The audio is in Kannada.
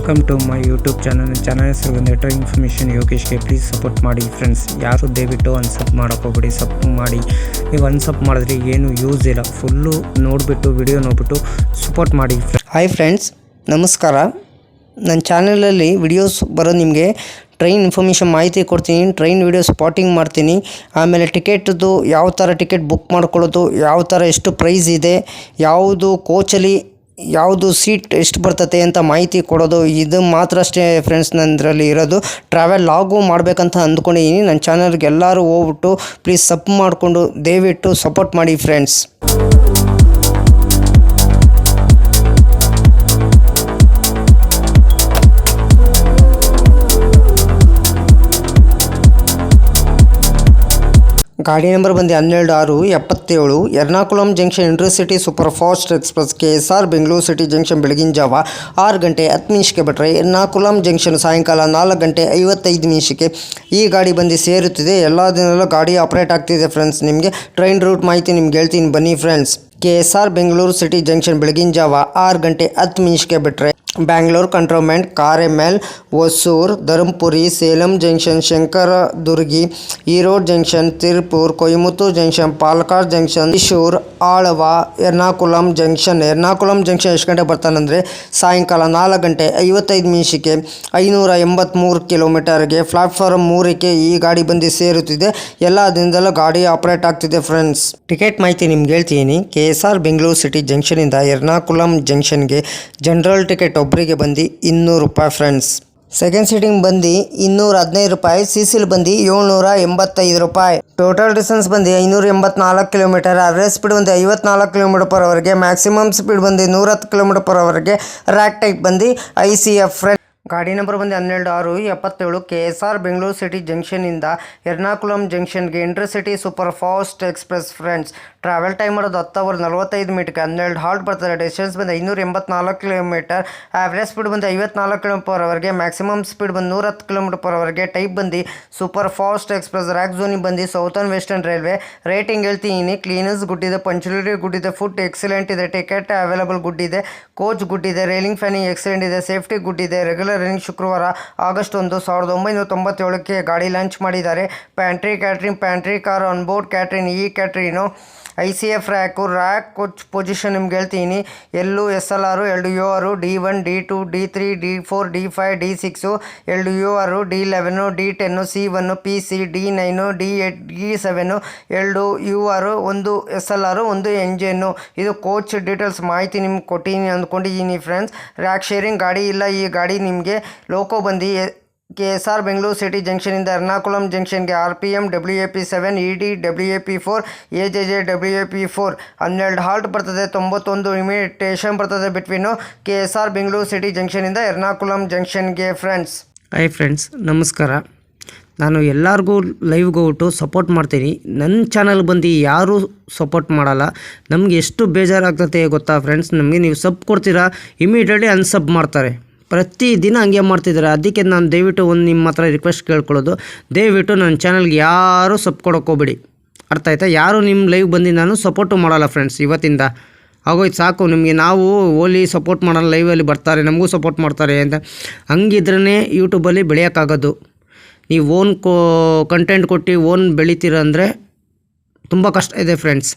Welcome to my YouTube channel ಹೆಸರು ಬಂದು ಇನ್ಫಾರ್ಮೇಷನ್ ಯೋಗೇಶ್ಗೆ ಪ್ಲೀಸ್ ಸಪೋರ್ಟ್ ಮಾಡಿ ಫ್ರೆಂಡ್ಸ್. ಯಾರು ದಯವಿಟ್ಟು ಅನ್ಸಪ್ ಮಾಡೋಕ್ಕೋಗ್ಬೇಡಿ. ಸಪ್ ಮಾಡಿ, ನೀವು ಅನ್ಸಪ್ ಮಾಡಿದ್ರೆ ಏನು ಯೂಸ್ ಇಲ್ಲ. ಫುಲ್ಲು ನೋಡಿಬಿಟ್ಟು ವಿಡಿಯೋ ನೋಡಿಬಿಟ್ಟು ಸಪೋರ್ಟ್ ಮಾಡಿ. ಹಾಯ್ ಫ್ರೆಂಡ್ಸ್, ನಮಸ್ಕಾರ. ನನ್ನ ಚಾನಲಲ್ಲಿ ವಿಡಿಯೋಸ್ ಬರೋದು ನಿಮಗೆ ಟ್ರೈನ್ ಇನ್ಫಾರ್ಮೇಷನ್ ಮಾಹಿತಿ ಕೊಡ್ತೀನಿ, ಟ್ರೈನ್ ವಿಡಿಯೋ ಸ್ಪಾಟಿಂಗ್ ಮಾಡ್ತೀನಿ, ಆಮೇಲೆ ಟಿಕೆಟ್ದು ಯಾವ ಥರ ಟಿಕೆಟ್ ಬುಕ್ ಮಾಡ್ಕೊಳ್ಳೋದು, ಯಾವ ಥರ ಎಷ್ಟು ಪ್ರೈಸ್ ಇದೆ, ಯಾವುದು ಕೋಚಲ್ಲಿ ಯಾವುದು ಸೀಟ್ ಎಷ್ಟು ಬರ್ತತೆ ಅಂತ ಮಾಹಿತಿ ಕೊಡೋದು, ಇದು ಮಾತ್ರ ಅಷ್ಟೇ ಫ್ರೆಂಡ್ಸ್ ನನ್ನದ್ರಲ್ಲಿ ಇರೋದು. ಟ್ರಾವೆಲ್ ಲಾಗು ಮಾಡಬೇಕಂತ ಅಂದ್ಕೊಂಡಿದ್ದೀನಿ. ನನ್ನ ಚಾನಲ್ಗೆ ಎಲ್ಲರೂ ಹೋಗ್ಬಿಟ್ಟು ಪ್ಲೀಸ್ ಸಬ್ ಮಾಡಿಕೊಂಡು ದಯವಿಟ್ಟು ಸಪೋರ್ಟ್ ಮಾಡಿ ಫ್ರೆಂಡ್ಸ್. ಗಾಡಿ ನಂಬರ್ ಬಂದು 12/6/77, Ernakulam junction intercity super fast express KSR Bengaluru city junction ಬೆಳಗಿನ ಜಾವ 6 ಗಂಟೆ 10 ನಿಮಿಷಕ್ಕೆ ಬಿಟ್ಟರೆ ಎರ್ನಾಕುಲಂ ಜಂಕ್ಷನ್ ಸಾಯಂಕಾಲ 4 ಗಂಟೆ 55 ನಿಮಿಷಕ್ಕೆ ಈ ಗಾಡಿ ಬಂದು ಸೇರುತ್ತಿದೆ. ಎಲ್ಲ ದಿನದಲ್ಲೂ ಗಾಡಿ ಆಪ್ರೇಟ್ ಆಗ್ತಿದೆ ಫ್ರೆಂಡ್ಸ್. ನಿಮಗೆ ಟ್ರೈನ್ ರೂಟ್ ಮಾಹಿತಿ ನಿಮ್ಗೆ ಹೇಳ್ತೀನಿ ಬನ್ನಿ friends. KSR Bengaluru city junction ಬೆಳಗಿನ ಜಾವ 6 ಗಂಟೆ 10 ನಿಮಿಷಕ್ಕೆ ಬಿಟ್ಟರೆ ಬ್ಯಾಂಗ್ಳೂರು ಕಂಟ್ರೋನ್ಮೆಂಟ್, ಕಾರೆಮೆಲ್, Hosur, Dharmapuri, Salem junction, Sankaridurg, Erode junction, Tirupur, Coimbatore junction, Palakkad junction, Thrissur, Aluva, Ernakulam junction ಎಷ್ಟು ಗಂಟೆ ಬರ್ತಾನಂದರೆ ಸಾಯಂಕಾಲ 4 ಗಂಟೆ 55 ನಿಮಿಷಕ್ಕೆ 583 ಕಿಲೋಮೀಟರ್ಗೆ ಪ್ಲಾಟ್ಫಾರ್ಮ್ 3ಕ್ಕೆ ಈ ಗಾಡಿ ಬಂದು ಸೇರುತ್ತಿದೆ. ಎಲ್ಲ ದಿನದಲ್ಲೂ ಗಾಡಿ ಆಪರೇಟ್ ಆಗ್ತಿದೆ ಫ್ರೆಂಡ್ಸ್. ಟಿಕೆಟ್ ಮಾಹಿತಿ ನಿಮ್ಗೆ ಹೇಳ್ತೀನಿ. KSR ಬೆಂಗಳೂರು ಸಿಟಿ ಜಂಕ್ಷನಿಂದ ಎರ್ನಾಕುಲಂ ಜಂಕ್ಷನ್ಗೆ ಜನರಲ್ ಟಿಕೆಟ್ ಒಬ್ಬರಿಗೆ ಬಂದು 200 ರೂಪಾಯಿ ಫ್ರೆಂಡ್ಸ್. ಸೆಕೆಂಡ್ ಸೀಟಿಂಗ್ ಬಂದು 215 ರೂಪಾಯಿ, CCL ಬಂದು 785 ರೂಪಾಯಿ. ಟೋಟಲ್ ಡಿಸ್ಟೆನ್ಸ್ ಬಂದು 584 ಕಿಲೋಮೀಟರ್. ಅವರೇಜ್ ಸ್ಪೀಡ್ ಬಂದು 54 km/h, ಮ್ಯಾಕ್ಸಿಮಮ್ ಸ್ಪೀಡ್ ಬಂದು 110 km/h. ರ್ಯಾಕ್ ಟೈಪ್ ಬಂದು ICF ಫ್ರೆಂಡ್ಸ್. ಗಾಡಿ ನಂಬರ್ ಬಂದು 12/6/77, KSR ಬೆಂಗಳೂರು ಸಿಟಿ ಜಂಕ್ಷನಿಂದ ಎರ್ನಾಕುಲಂ ಜಂಕ್ಷನ್ಗೆ intercity super fast express friends. Travel time ಮಾಡೋದು 10 ಅವರ್ 45 ಮಿನಿಟ್ಗೆ 12 ಹಾಲ್ಟ್ ಬರ್ತದೆ. ಡಿಸ್ಟೆನ್ಸ್ ಬಂದು 584 ಕಿಲೋಮೀಟರ್. ಆವ್ರೇಜ್ ಸ್ಪೀಡ್ ಬಂದು 54 km/h, ಮ್ಯಾಕ್ಸಿಮಮ್ ಸ್ಪೀಡ್ ಬಂದು 110 km/h. ಟೈಪ್ ಬಂದು ಸೂಪರ್ ಫಾಸ್ಟ್ ಎಕ್ಸ್ಪ್ರೆಸ್. ರ್ಯಾಕ್ ಝೋನಿಗೆ ಬಂದು ಸೌತರ್ನ್ ವೆಸ್ಟರ್ನ್ ರೈಲ್ವೆ. ರೇಟಿಂಗ್ ಹೇಳ್ತೀನಿ. ಕ್ಲೀನರ್ಸ್ ಗುಡ್ ಇದೆ, ಪಂಚುಲಿಟಿ ಗುಡ್ ಇದೆ, ಫುಡ್ ಎಕ್ಸಲೆಂಟ್ ಇದೆ, ಟಿಕೆಟ್ ಅವೈಲಬಲ್ ಗುಡ್ ಇದೆ, ಕೋಚ್ ಗುಡ್ ಇದೆ, ರೈಲಿಂಗ್ ಫ್ಯಾನಿಂಗ್ ಎಕ್ಸಲೆಂಟ್ ಇದೆ, ಸೇಫ್ಟಿ ಗುಡ್ ಇದೆ. ರೆಗ್ಯುಲರ್ ರನ್ನಿಂಗ್ ಶುಕ್ರವಾರ ಆಗಸ್ಟ್ 1, 1997ಕ್ಕೆ ಗಾಡಿ ಲಾಂಚ್ ಮಾಡಿದ್ದಾರೆ. Pantry catering, pantry car, onboard catering, ಈ ಕ್ಯಾಟ್ರಿನು, ICF rack. Rack coach position ನಿಮ್ಗೆ ಹೇಳ್ತೀನಿ. ಎಲ್ಲು SLR 2 UR, D1, D2, D3, D4, D5, D6, 2 UR, D11, D10, C1, PC, D9, D8, D7, 2 UR, 1 SLR, 1 engine. ಇದು ಕೋಚ್ ಡೀಟೇಲ್ಸ್ ಮಾಹಿತಿ ನಿಮ್ಗೆ ಕೊಟ್ಟಿದ್ದೀನಿ ಅಂದ್ಕೊಂಡಿದ್ದೀನಿ ಫ್ರೆಂಡ್ಸ್. ರ್ಯಾಕ್ ಶೇರಿಂಗ್ ಗಾಡಿ ಇಲ್ಲ. ಈ ಗಾಡಿ ನಿಮಗೆ ಲೋಕೋ ಬಂದು KSR ಬೆಂಗಳೂರು ಸಿಟಿ ಜಂಕ್ಷನಿಂದ ಎರ್ನಾಕುಲಂ ಜಂಕ್ಷನ್ಗೆ RPM WAP7, ED WAP4, AJJ WAP4. 12 halt ಬರ್ತದೆ, 91 ಲಿಮಿಟೇಷನ್ ಬರ್ತದೆ ಬಿಟ್ವೀನು KSR ಬೆಂಗಳೂರು ಸಿಟಿ ಜಂಕ್ಷನಿಂದ ಎರ್ನಾಕುಲಂ ಜಂಕ್ಷನ್ಗೆ ಫ್ರೆಂಡ್ಸ್. ಹಾಯ್ ಫ್ರೆಂಡ್ಸ್, ನಮಸ್ಕಾರ. ನಾನು ಎಲ್ಲರಿಗೂ ಲೈವ್ಗೆ ಹೋಗ್ಬಿಟ್ಟು ಸಪೋರ್ಟ್ ಮಾಡ್ತೀನಿ. ನನ್ನ ಚಾನಲ್ ಬಂದು ಯಾರೂ ಸಪೋರ್ಟ್ ಮಾಡಲ್ಲ. ನಮಗೆ ಎಷ್ಟು ಬೇಜಾರಾಗ್ತದೆ ಗೊತ್ತಾ ಫ್ರೆಂಡ್ಸ್. ನಮಗೆ ನೀವು ಸಬ್ ಕೊಡ್ತೀರಾ, ಇಮಿಡಿಯೇಟ್ಲಿ ಅನ್ಸಬ್ ಮಾಡ್ತಾರೆ. ಪ್ರತಿದಿನ ಹಂಗೆ ಮಾಡ್ತಿದ್ದಾರೆ. ಅದಕ್ಕೆ ನಾನು ದಯವಿಟ್ಟು ನಿಮ್ಮ ಹತ್ರ ರಿಕ್ವೆಸ್ಟ್ ಕೇಳ್ಕೊಳ್ಳೋದು, ದಯವಿಟ್ಟು ನನ್ನ ಚಾನಲ್ಗೆ ಯಾರೂ ಸಬ್ ಕೊಡೋಕ್ಕೋಗ್ಬೇಡಿ. ಅರ್ಥ ಆಯ್ತಾ? ಯಾರು ನಿಮ್ಮ ಲೈವ್ ಬಂದು ನಾನು ಸಪೋರ್ಟು ಮಾಡಲ್ಲ ಫ್ರೆಂಡ್ಸ್. ಇವತ್ತಿಂದ ಆಗೋಯ್ತು ಸಾಕು. ನಿಮಗೆ ನಾವು ಓಲಿ ಸಪೋರ್ಟ್ ಮಾಡಲ್ಲ, ಲೈವಲ್ಲಿ ಬರ್ತಾರೆ ನಮಗೂ ಸಪೋರ್ಟ್ ಮಾಡ್ತಾರೆ ಅಂತ. ಹಂಗಿದ್ರೇ ಯೂಟ್ಯೂಬಲ್ಲಿ ಬೆಳೆಯೋಕ್ಕಾಗೋದು. ನೀವು ಓನ್ ಕಂಟೆಂಟ್ ಕೊಟ್ಟು ಓನ್ ಬೆಳಿತೀರ ಅಂದರೆ ತುಂಬ ಕಷ್ಟ ಇದೆ ಫ್ರೆಂಡ್ಸ್.